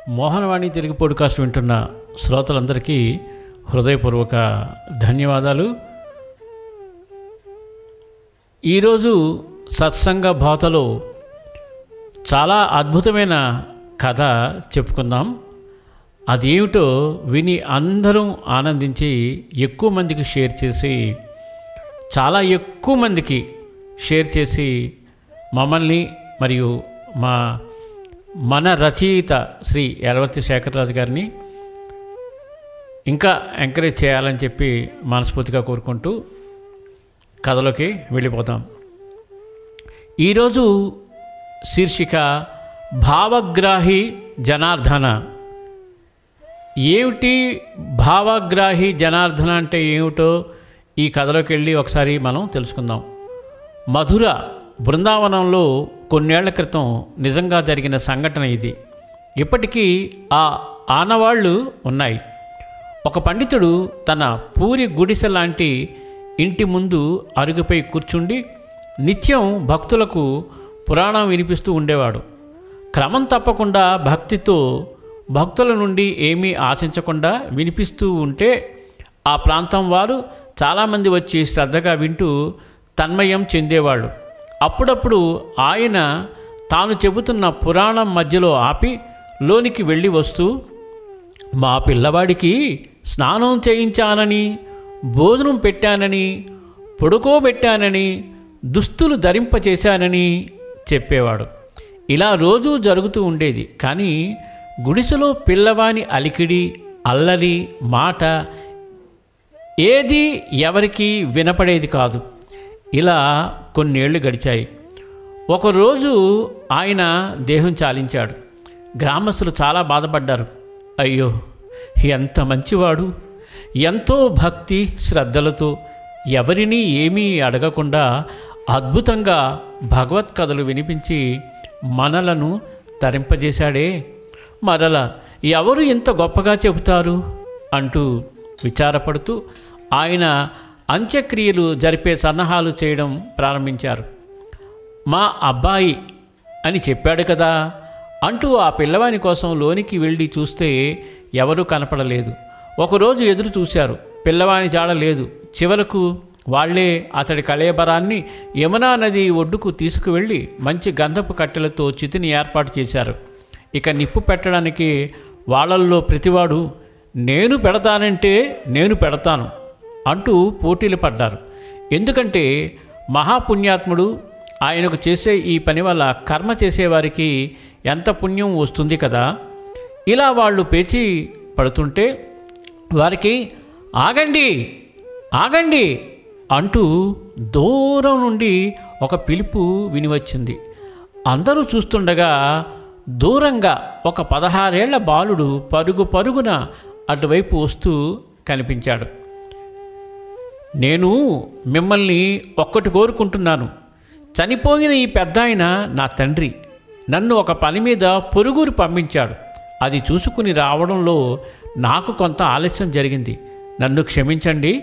Mohanavani Telugu podcast వింటున్న శ్రోతలందరికీ హృదయపూర్వక ధన్యవాదాలు. ఈరోజు సత్సంగ బాతలో చాలా అద్భుతమైన కథ చెప్పుకుందాం. అదేమిటో విని అందరం ఆనందించి ఎక్కువ మందికి షేర్ చేసి, చాలా ఎక్కువ మందికి షేర్ చేసి మమ్మల్ని మరియు మన రచయిత శ్రీ యలవర్తి శేఖరరాజు గారిని ఇంకా ఎంకరేజ్ చేయాలని చెప్పి మనస్ఫూర్తిగా కోరుకుంటూ కథలోకి వెళ్ళిపోతాం. ఈరోజు శీర్షిక భావగ్రాహి జనార్దన. ఏమిటి భావగ్రాహి జనార్దన అంటే ఏమిటో ఈ కథలోకి వెళ్ళి ఒకసారి మనం తెలుసుకుందాం. మధుర బృందావనంలో కొన్నేళ్ల క్రితం నిజంగా జరిగిన సంఘటన ఇది. ఇప్పటికీ ఆ ఆనవాళ్లు ఉన్నాయి. ఒక పండితుడు తన పూరి గుడిసె లాంటి ఇంటి ముందు అరుగుపై కూర్చుండి నిత్యం భక్తులకు పురాణం వినిపిస్తూ ఉండేవాడు. క్రమం తప్పకుండా భక్తితో భక్తుల నుండి ఏమీ ఆశించకుండా వినిపిస్తూ ఉంటే ఆ ప్రాంతం వారు చాలామంది వచ్చి శ్రద్ధగా వింటూ తన్మయం చెందేవాళ్ళు. అప్పుడప్పుడు ఆయన తాను చెబుతున్న పురాణం మధ్యలో ఆపి లోనికి వెళ్ళి వస్తూ, మా పిల్లవాడికి స్నానం చేయించానని, భోజనం పెట్టానని, పడుకోబెట్టానని, దుస్తులు ధరింపచేశానని చెప్పేవాడు. ఇలా రోజూ జరుగుతూ ఉండేది. కానీ గుడిసెలో పిల్లవాని అలికిడి, అల్లరి, మాట ఏది ఎవరికీ వినపడేది కాదు. ఇలా కొన్నేళ్లు గడిచాయి. ఒకరోజు ఆయన దేహం చాలించాడు. గ్రామస్తులు చాలా బాధపడ్డారు. అయ్యో, ఎంత మంచివాడు, ఎంతో భక్తి శ్రద్ధలతో ఎవరినీ ఏమీ అడగకుండా అద్భుతంగా భగవత్ కథలు వినిపించి మనలను తరింపజేశాడే, మరల ఎవరు ఇంత గొప్పగా చెబుతారు అంటూ విచారపడుతూ ఆయన అంత్యక్రియలు జరిపే సన్నాహాలు చేయడం ప్రారంభించారు. మా అబ్బాయి అని చెప్పాడు కదా అంటూ ఆ పిల్లవాని కోసం లోనికి వెళ్ళి చూస్తే ఎవరూ కనపడలేదు. ఒకరోజు ఎదురు చూశారు. పిల్లవాని జాడ లేదు. చివరకు వాళ్లే అతడి కళేబరాన్ని యమునా నది ఒడ్డుకు తీసుకువెళ్ళి మంచి గంధపు కట్టెలతో చితిని ఏర్పాటు చేశారు. ఇక నిప్పు పెట్టడానికి వాళ్ళల్లో ప్రతివాడు నేను పెడతానంటే నేను పెడతాను అంటూ పోటీలు పడ్డారు. ఎందుకంటే మహాపుణ్యాత్ముడు ఆయనకు చేసే ఈ పని వల్ల కర్మ చేసేవారికి ఎంత పుణ్యం వస్తుంది కదా. ఇలా వాళ్ళు పేచి పడుతుంటే వారికి ఆగండి ఆగండి అంటూ దూరం నుండి ఒక పిలుపు వినివచ్చింది. అందరూ చూస్తుండగా దూరంగా ఒక 16 ఏళ్ల బాలుడు పరుగున అటువైపు వస్తూ కనిపించాడు. నేను మిమ్మల్ని ఒక్కటి కోరుకుంటున్నాను. చనిపోయిన ఈ పెద్దాయన నా తండ్రి. నన్ను ఒక పని మీద పొరుగురు పంపించాడు. అది చూసుకుని రావడంలో నాకు కొంత ఆలస్యం జరిగింది. నన్ను క్షమించండి.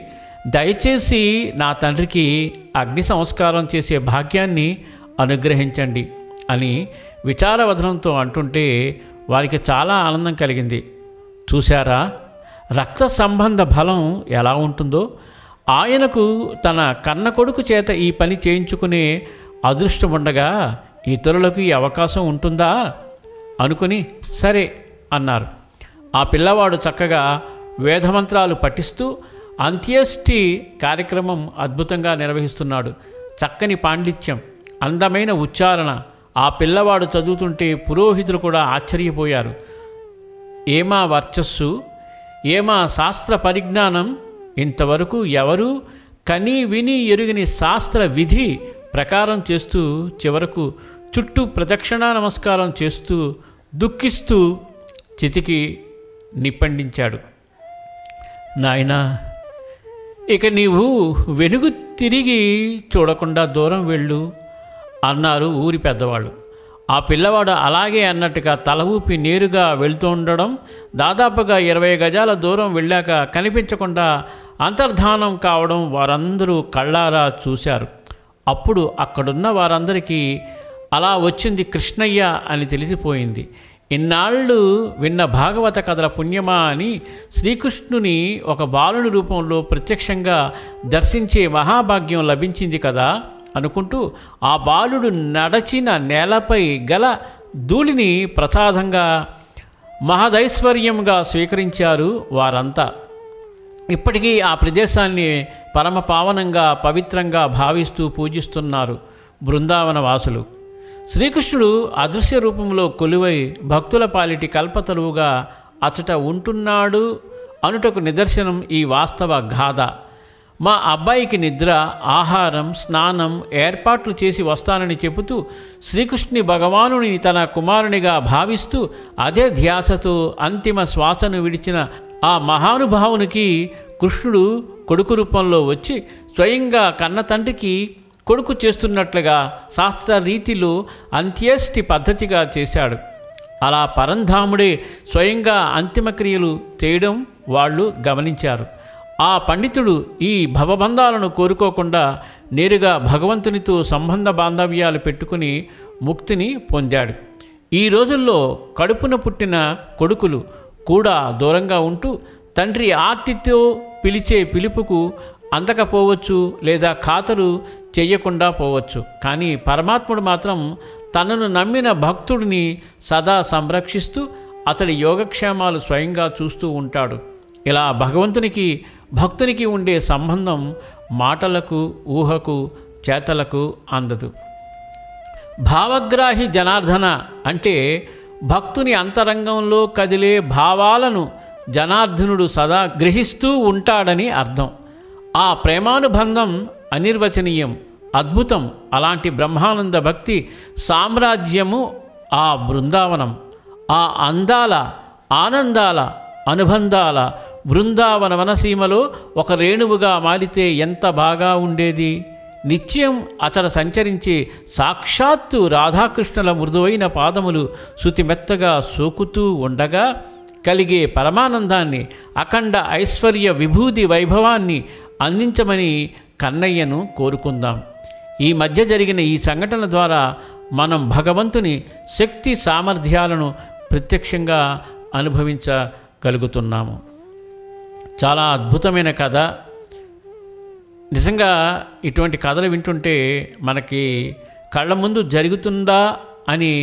దయచేసి నా తండ్రికి అగ్ని సంస్కారం చేసే భాగ్యాన్ని అనుగ్రహించండి అని విచారవదనంతో అంటుంటే వారికి చాలా ఆనందం కలిగింది. చూశారా, రక్త సంబంధ బలం ఎలా ఉంటుందో. ఆయనకు తన కన్న కొడుకు చేత ఈ పని చేయించుకునే అదృష్టం ఉండగా ఇతరులకు ఈ అవకాశం ఉంటుందా అనుకుని సరే అన్నారు. ఆ పిల్లవాడు చక్కగా వేదమంత్రాలు పఠిస్తూ అంత్యేష్టి కార్యక్రమం అద్భుతంగా నిర్వహిస్తున్నాడు. చక్కని పాండిత్యం, అందమైన ఉచ్చారణ. ఆ పిల్లవాడు చదువుతుంటే పురోహితులు కూడా ఆశ్చర్యపోయారు. ఏమా వర్చస్సు, ఏమా శాస్త్ర పరిజ్ఞానం. ఇంతవరకు ఎవరూ కని విని ఎరుగని శాస్త్ర విధి ప్రకారం చేస్తూ చివరకు చుట్టూ ప్రదక్షిణా నమస్కారం చేస్తూ దుఃఖిస్తూ చితికి నిప్పండించాడు. నాయనా, ఇక నీవు వెనుగు తిరిగి చూడకుండా దూరం వెళ్ళు అన్నారు ఊరి పెద్దవాళ్ళు. ఆ పిల్లవాడు అలాగే అన్నట్టుగా తల ఊపి నేరుగా వెళ్తూ ఉండడం, దాదాపుగా 20 గజాల దూరం వెళ్ళాక కనిపించకుండా అంతర్ధానం కావడం వారందరూ కళ్ళారా చూశారు. అప్పుడు అక్కడున్న వారందరికీ అలా వచ్చింది కృష్ణయ్య అని తెలిసిపోయింది. ఇన్నాళ్ళు విన్న భాగవత కథల పుణ్యమా అని శ్రీకృష్ణుని ఒక బాలుని రూపంలో ప్రత్యక్షంగా దర్శించే మహాభాగ్యం లభించింది కదా అనుకుంటూ ఆ బాలుడు నడచిన నేలపై గల ధూళిని ప్రసాదంగా మహదైశ్వర్యంగా స్వీకరించారు వారంతా. ఇప్పటికీ ఆ ప్రదేశాన్ని పరమ పావనంగా పవిత్రంగా భావిస్తూ పూజిస్తున్నారు బృందావన వాసులు. శ్రీకృష్ణుడు అదృశ్య రూపంలో కొలువై భక్తుల పాలిటి కల్పతరువుగా అచట ఉంటున్నాడు అనుటకు నిదర్శనం ఈ వాస్తవ గాథ. మా అబ్బాయికి నిద్ర, ఆహారం, స్నానం ఏర్పాట్లు చేసి వస్తానని చెబుతూ శ్రీకృష్ణుని భగవానుని తన కుమారునిగా భావిస్తూ అదే ధ్యాసతో అంతిమ శ్వాసను విడిచిన ఆ మహానుభావునికి కృష్ణుడు కొడుకు రూపంలో వచ్చి స్వయంగా కన్న తండ్రికి కొడుకు చేస్తున్నట్లుగా శాస్త్ర రీతిలో అంత్యేష్టి పద్ధతిగా చేశాడు. అలా పరంధాముడే స్వయంగా అంతిమక్రియలు చేయడం వాళ్ళు గమనించారు. ఆ పండితుడు ఈ భవబంధాలను కోరుకోకుండా నేరుగా భగవంతునితో సంబంధ బాంధవ్యాలు పెట్టుకుని ముక్తిని పొందాడు. ఈ రోజుల్లో కడుపున పుట్టిన కొడుకులు కూడా దూరంగా ఉంటూ తండ్రి ఆర్తితో పిలిచే పిలుపుకు అందకపోవచ్చు, లేదా ఖాతరు చెయ్యకుండా పోవచ్చు. కానీ పరమాత్ముడు మాత్రం తనను నమ్మిన భక్తుడిని సదా సంరక్షిస్తూ అతడి యోగక్షేమాలు స్వయంగా చూస్తూ ఉంటాడు. ఇలా భగవంతునికి భక్తునికి ఉండే సంబంధం మాటలకు, ఊహకు, చేతలకు అందదు. భావగ్రాహి జనార్దన అంటే భక్తుని అంతరంగంలో కదిలే భావాలను జనార్దనుడు సదా గ్రహిస్తూ ఉంటాడని అర్థం. ఆ ప్రేమానుబంధం అనిర్వచనీయం, అద్భుతం. అలాంటి బ్రహ్మానంద భక్తి సామ్రాజ్యము ఆ బృందావనం. ఆ అందాల, ఆనందాల, అనుబంధాల బృందావన వనసీమలో ఒక రేణువుగా మారితే ఎంత బాగా ఉండేది. నిత్యం అతడ సంచరించే సాక్షాత్తు రాధాకృష్ణుల మృదువైన పాదములు శృతిమెత్తగా సోకుతూ ఉండగా కలిగే పరమానందాన్ని, అఖండ ఐశ్వర్య విభూది వైభవాన్ని అందించమని కన్నయ్యను కోరుకుందాం. ఈ మధ్య జరిగిన ఈ సంఘటన ద్వారా మనం భగవంతుని శక్తి సామర్థ్యాలను ప్రత్యక్షంగా అనుభవించగలుగుతున్నాము. చాలా అద్భుతమైన కథ. నిజంగా ఇటువంటి కథలు వింటుంటే మనకి కళ్ళ ముందు జరుగుతుందా అని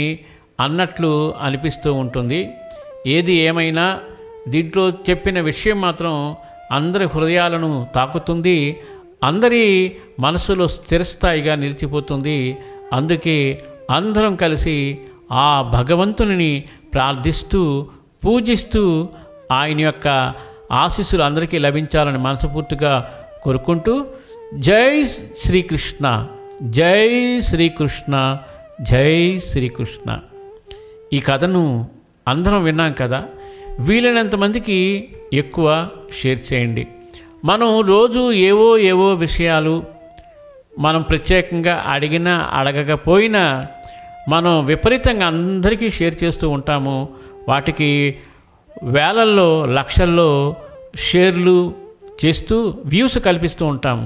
అన్నట్లు అనిపిస్తూ ఉంటుంది. ఏది ఏమైనా దీంట్లో చెప్పిన విషయం మాత్రం అందరి హృదయాలను తాకుతుంది, అందరి మనసులో స్థిరస్థాయిగా నిలిచిపోతుంది. అందుకే అందరం కలిసి ఆ భగవంతుని ప్రార్థిస్తూ పూజిస్తూ ఆయన యొక్క ఆశీస్సులు అందరికీ లభించాలని మనస్ఫూర్తిగా కోరుకుంటూ జై శ్రీకృష్ణ, జై శ్రీకృష్ణ, జై శ్రీకృష్ణ. ఈ కథను అందరం విన్నాం కదా, వీలైనంత మందికి ఎక్కువ షేర్ చేయండి. మనం రోజు ఏవో విషయాలు మనం ప్రత్యేకంగా అడిగినా అడగకపోయినా మనం విపరీతంగా అందరికీ షేర్ చేస్తూ ఉంటాము. వాటికి వేలల్లో లక్షల్లో షేర్లు చేస్తూ వ్యూస్ కల్పిస్తూ ఉంటాము.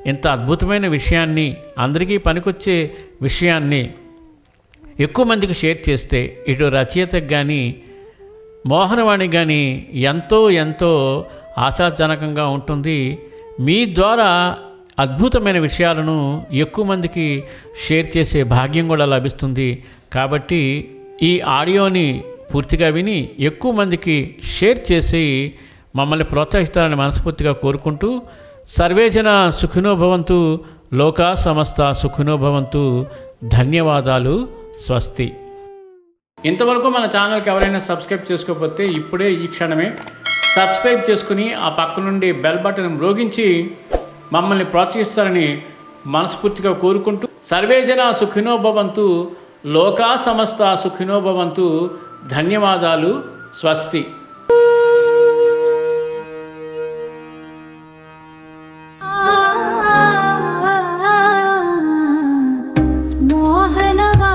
ఇంత అద్భుతమైన విషయాన్ని, అందరికీ పనికొచ్చే విషయాన్ని ఎక్కువ మందికి షేర్ చేస్తే ఇటు రచయితకు కానీ మోహనవాణికి కానీ ఎంతో ఆశాజనకంగా ఉంటుంది. మీ ద్వారా అద్భుతమైన విషయాలను ఎక్కువ మందికి షేర్ చేసే భాగ్యం కూడా లభిస్తుంది. కాబట్టి ఈ ఆడియోని పూర్తిగా విని ఎక్కువ మందికి షేర్ చేసి మమ్మల్ని ప్రోత్సహిస్తారని మనస్ఫూర్తిగా కోరుకుంటూ సర్వేజన సుఖినో భవంతు, లోకా సమస్త సుఖినో భవంతు. ధన్యవాదాలు. స్వస్తి. ఇంతవరకు మన ఛానల్కి ఎవరైనా సబ్స్క్రైబ్ చేసుకోకపోతే ఇప్పుడే ఈ క్షణమే సబ్స్క్రైబ్ చేసుకుని ఆ పక్క నుండి బెల్ బటన్ మ్రోగించి మమ్మల్ని ప్రోత్సహిస్తారని మనస్ఫూర్తిగా కోరుకుంటూ సర్వేజన సుఖినో భవంతు, లోకా సమస్త సుఖినో భవంతు. ధన్యవాదాలు. స్వస్తి. మోహనవా